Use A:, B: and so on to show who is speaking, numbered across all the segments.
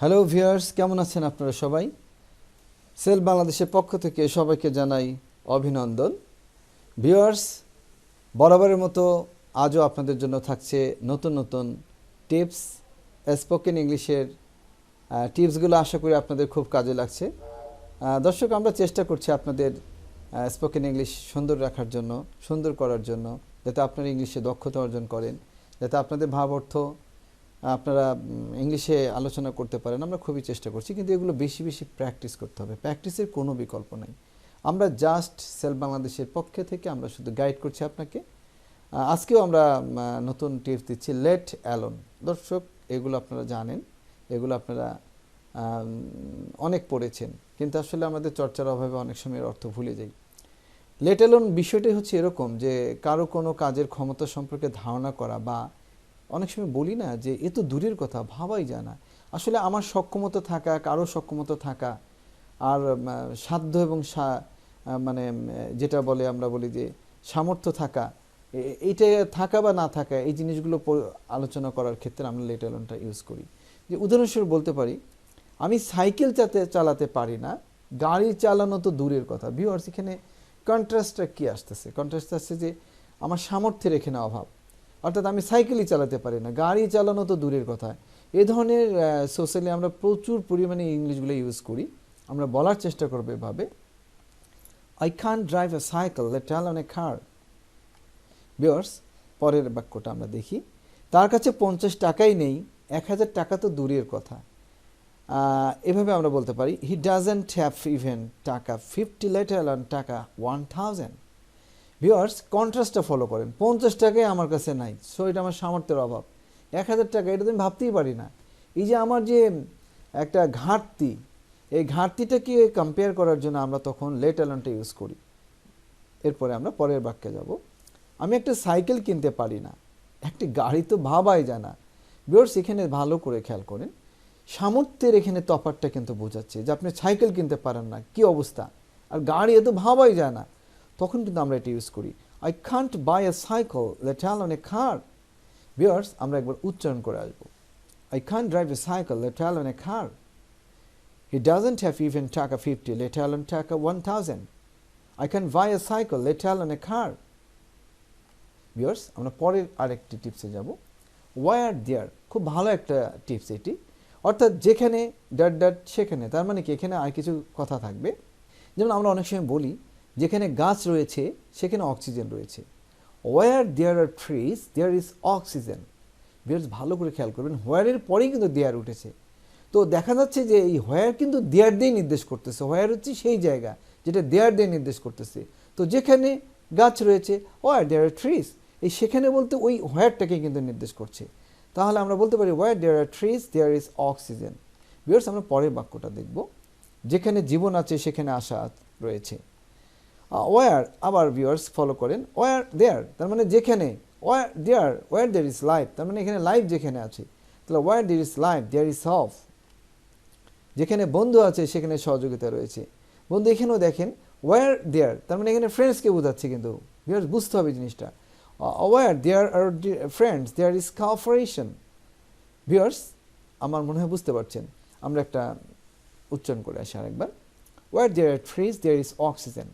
A: Hello viewers, কেমন আছেন আপনারা সবাই? সেল বাংলাদেশের পক্ষ থেকে সবাইকে জানাই অভিনন্দন। ভিউয়ার্স, বরাবরের মতো আজও আপনাদের জন্য থাকছে নতুন নতুন টিপস। স্পোকেন ইংলিশের টিপসগুলো আশা করি আপনাদের খুব কাজে লাগছে। দর্শক, আমরা চেষ্টা করছি আপনাদের স্পোকেন ইংলিশ সুন্দর রাখার জন্য, সুন্দর করার জন্য, যাতে আপনারা ইংলিশে দক্ষতা অর্জন করেন, যাতে আপনাদের ভাব অর্থ আপনারা ইংলিশে আলোচনা করতে পারেন। আমরা খুবই চেষ্টা করছি, কিন্তু এগুলো বেশি বেশি প্র্যাকটিস করতে হবে। প্র্যাকটিসের কোনো বিকল্প নাই। আমরা জাস্ট সেল বাংলাদেশের পক্ষে থেকে আমরা শুধু গাইড করছি আপনাকে। আজকেও আমরা নতুন টিপস দিচ্ছি, লেট অ্যালোন। দর্শক, এগুলো আপনারা জানেন, এগুলো আপনারা অনেক পড়েছেন, কিন্তু আসলে আমাদের চর্চার অভাবে অনেক সময় এর অর্থ ভুলে যাই। লেট অ্যালোন বিষয়টি হচ্ছে এরকম যে কারো কোনো কাজের ক্ষমতা সম্পর্কে ধারণা করা, বা অনেক সময় বলি না যে এ তো দূরের কথা, ভাবাই যায় না। আসলে আমার সক্ষমতা থাকা, কারো সক্ষমতা থাকা, আর সাধ্য এবং মানে যেটা বলে আমরা বলি যে সামর্থ্য থাকা, এইটা থাকা বা না থাকা, এই জিনিসগুলো আলোচনা করার ক্ষেত্রে আমরা লেট অ্যালোনটা ইউজ করি। যে উদাহরণস্বরূপ বলতে পারি, আমি সাইকেল চালাতে পারি না, গাড়ি চালানো তো দূরের কথা। ভিউয়ার্স, এখানে কন্ট্রাস্টটা কি আসতেছে? কন্ট্রাস্ট আসছে যে আমার সামর্থ্যের এখানে অভাব, অর্থাৎ আমি সাইকেলই চালাতে পারি না, গাড়ি চালানো তো দূরের কথা। এ ধরনের সোশ্যালি আমরা প্রচুর পরিমাণে ইংলিশগুলো ইউজ করি। আমরা বলার চেষ্টা করবো এভাবে, I can't drive A cycle, let alone A car. Viewers, পরের বাক্যটা আমরা দেখি, তার কাছে 50 টাকাই নেই, 1000 টাকা তো দূরের কথা। এভাবে আমরা বলতে পারি, হি ডাজন্ট হ্যাভ ইভেন টাকা 50, লেট অ্যালোন টাকা 1000। ভিউয়ার্স, কন্ট্রাস্টটা ফলো করেন। 50 টাকাই আমার কাছে নাই, সো এটা আমার সামর্থ্যের অভাব। 1000 টাকা, এটা তো আমি ভাবতেই পারি না। এই যে আমার যে একটা ঘাটতি, এই ঘাটতিটাকে কম্পেয়ার করার জন্য আমরা তখন লেট অ্যালোনটা ইউজ করি। এরপরে আমরা পরের বাক্যে যাব, আমি একটা সাইকেল কিনতে পারি না, একটি গাড়ি তো ভাবাই যায় না। ভিউয়ার্স, এখানে ভালো করে খেয়াল করেন, সামর্থ্যের এখানে তফাৎটা কিন্তু বোঝাচ্ছে যে আপনি সাইকেল কিনতে পারেন না, কি অবস্থা, আর গাড়ি এত ভাবাই যায় না। তখন কিন্তু আমরা এটা ইউজ করি, I can't by A cycle, let alone A car. Viewers, আমরা একবার উচ্চারণ করে আসবো, I can't drive A cycle, let alone A car. He doesn't have even টাকা 50, লেট অ্যালোন টাকা 1000। I can buy A cycle, let alone A car. Viewers, আমরা পরের আরেকটি টিপসে যাব, ওয়ার দেয়ার। খুব ভালো একটা টিপস এটি, অর্থাৎ যেখানে ডট ডট সেখানে। তার মানে কি, এখানে আর কিছু কথা থাকবে। যেমন আমরা অনেক সময় বলি, যেখানে গাছ রয়েছে সেখানে অক্সিজেন রয়েছে। Where there are trees there is oxygen. বেশ ভালো করে খেয়াল করবেন, হোয়ারের পরেই কিন্তু দেয়ার উঠেছে। তো দেখা যাচ্ছে যে এই হোয়ার কিন্তু দেয়ার দিয়ে নির্দেশ করতেছে। হোয়ার হচ্ছে সেই জায়গা যেটা দেয়ার দিয়ে নির্দেশ করতেছে। তো যেখানে গাছ রয়েছে, ওয়ার দেয়ার আর ট্রিজ, এই সেখানে বলতে ওই হোয়ারটাকে কিন্তু নির্দেশ করছে। তাহলে আমরা বলতে পারি, where there are trees there is oxygen. Viewers, আমরা পরের বাক্যটা দেখব, যেখানে জীবন আছে সেখানে আশা রয়েছে। ওয়ার, আবার ভিউয়ার্স ফলো করেন, ওয়ার দেয়ার, তার মানে যেখানে, ওয়ার দেয়ার ইজ লাইফ, তার মানে এখানে লাইফ যেখানে আছে। তাহলে where there is life there is hope. যেখানে বন্ধু আছে সেখানে সহযোগিতা রয়েছে। বন্ধু এখানেও দেখেন, ওয়ার দেয়ার, তার মানে এখানে ফ্রেন্ডসকে বোঝাচ্ছে। কিন্তু ভিউয়ার্স, বুঝতে হবে জিনিসটা, where there are friends there is cooperation. Viewers, আমার মনে হয় বুঝতে পারছেন। আমরা একটা উচ্চারণ করে আসি আরেকবার, where there are trees there is oxygen,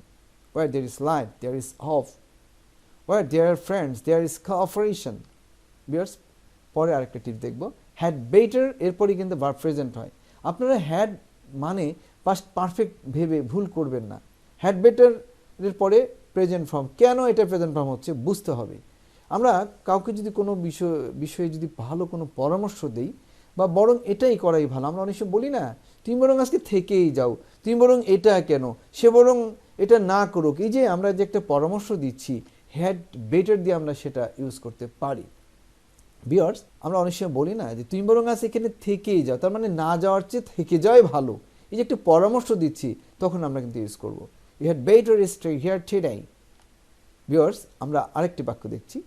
A: where there is life there is hope, where there are friends there is cooperation. Viewers, পরে আরেকটা টিপ দেখব, হ্যাড বেটার, এরপরই কিন্তু ভার্ব প্রেজেন্ট হয়। আপনারা হ্যাড মানে পাস্ট পারফেক্ট ভেবে ভুল করবেন না। হ্যাড বেটার এর পরে প্রেজেন্ট ফর্ম। কেন এটা প্রেজেন্ট ফর্ম হচ্ছে বুঝতে হবে। আমরা কাউকে যদি কোনো বিষয়ে যদি ভালো কোনো পরামর্শ দেই, বা বরং এটাই করাই ভালো, আমরা অনেক সময় বলি না, তুমি বরং আজকে থেকেই যাও, তুমি বরং এটা কেন, সে বরং এটা না করুক। এই যে আমরা যে একটা পরামর্শ দিচ্ছি, হ্যাড বেটার দিয়ে আমরা সেটা ইউজ করতে পারি। ভিউয়ার্স, আমরা অনেক সময় বলি না যে তুমি বরং আজ এখানে থেকেই যাও, তার মানে না যাওয়ার চেয়ে থেকে যাওয়াই ভালো। এই যে একটা পরামর্শ দিচ্ছি, তখন আমরা কিন্তু ইউজ করব, you had better stay here today. Viewers, আমরা আরেকটি বাক্য দেখছি,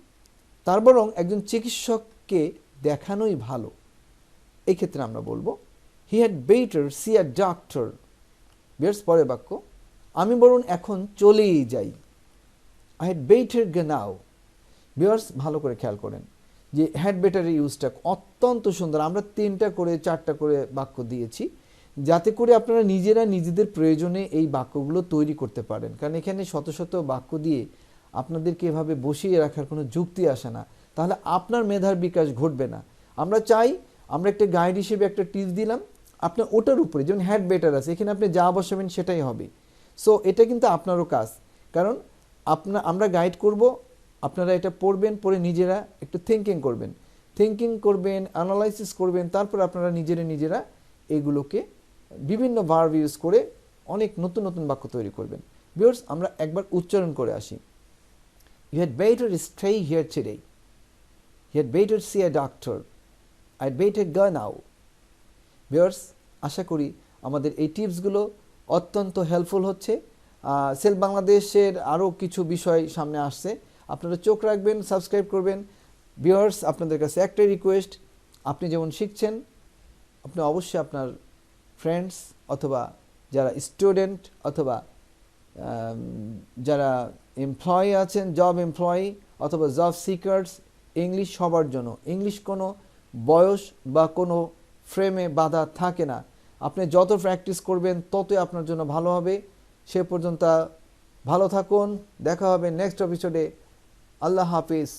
A: তার বরং একজন চিকিৎসককে দেখানোই ভালো। এই ক্ষেত্রে আমরা বলবো, he had better see a doctor. Viewers, পরের বাক্য, আমি বরং এখন চলেই যাই, I had better go now. Viewers, ভালো করে খেয়াল করেন, যে হ্যাড বেটারের ইউজটা অত্যন্ত সুন্দর। আমরা 3টা করে 4টা করে বাক্য দিয়েছি, যাতে করে আপনারা নিজেরা নিজেদের প্রয়োজনে এই বাক্যগুলো তৈরি করতে পারেন। কারণ এখানে শত শত বাক্য দিয়ে আপনাদেরকে এভাবে বসিয়ে রাখার কোনো যুক্তি আসে না, তাহলে আপনার মেধার বিকাশ ঘটবে না। আমরা চাই, আমরা একটা গাইড হিসেবে একটা টিপস দিলাম, আপনার ওটার উপরে যেমন হ্যাড বেটার আছে, এখানে আপনি যা বসাবেন সেটাই হবে। সো এটা কিন্তু আপনারও কাজ, কারণ আমরা গাইড করব, আপনারা এটা পড়বেন, পড়ে নিজেরা একটু থিঙ্কিং করবেন, অ্যানালাইসিস করবেন, তারপর আপনারা নিজেরা এগুলোকে বিভিন্ন ভার্ব ইউজ করে অনেক নতুন নতুন বাক্য তৈরি করবেন। ভিউয়ার্স, আমরা একবার উচ্চারণ করে আসি। You had better stay here today. You had better see a doctor. I'd better go now. Viewers, আশা করি আমাদের এই টিপসগুলো অত্যন্ত হেল্পফুল হচ্ছে। সেল বাংলাদেশের আরও কিছু বিষয় সামনে আসছে, আপনারা চোখ রাখবেন, সাবস্ক্রাইব করবেন। ভিউয়ার্স, আপনাদের কাছে একটাই রিকোয়েস্ট, আপনি যেমন শিখছেন, আপনি অবশ্যই আপনার ফ্রেন্ডস অথবা যারা স্টুডেন্ট অথবা যারা এমপ্লয়ি আছেন, জব এমপ্লয়ি অথবা জব সিকার্স, ইংলিশ সবার জন্য। ইংলিশ কোনো বয়স বা কোনো ফ্রেমে বাধা থাকে না। আপনি যত প্র্যাকটিস করবেন ততই আপনার জন্য ভালো হবে। সে পর্যন্ত ভালো থাকুন, দেখা হবে নেক্সট এপিসোডে। আল্লাহ হাফিজ।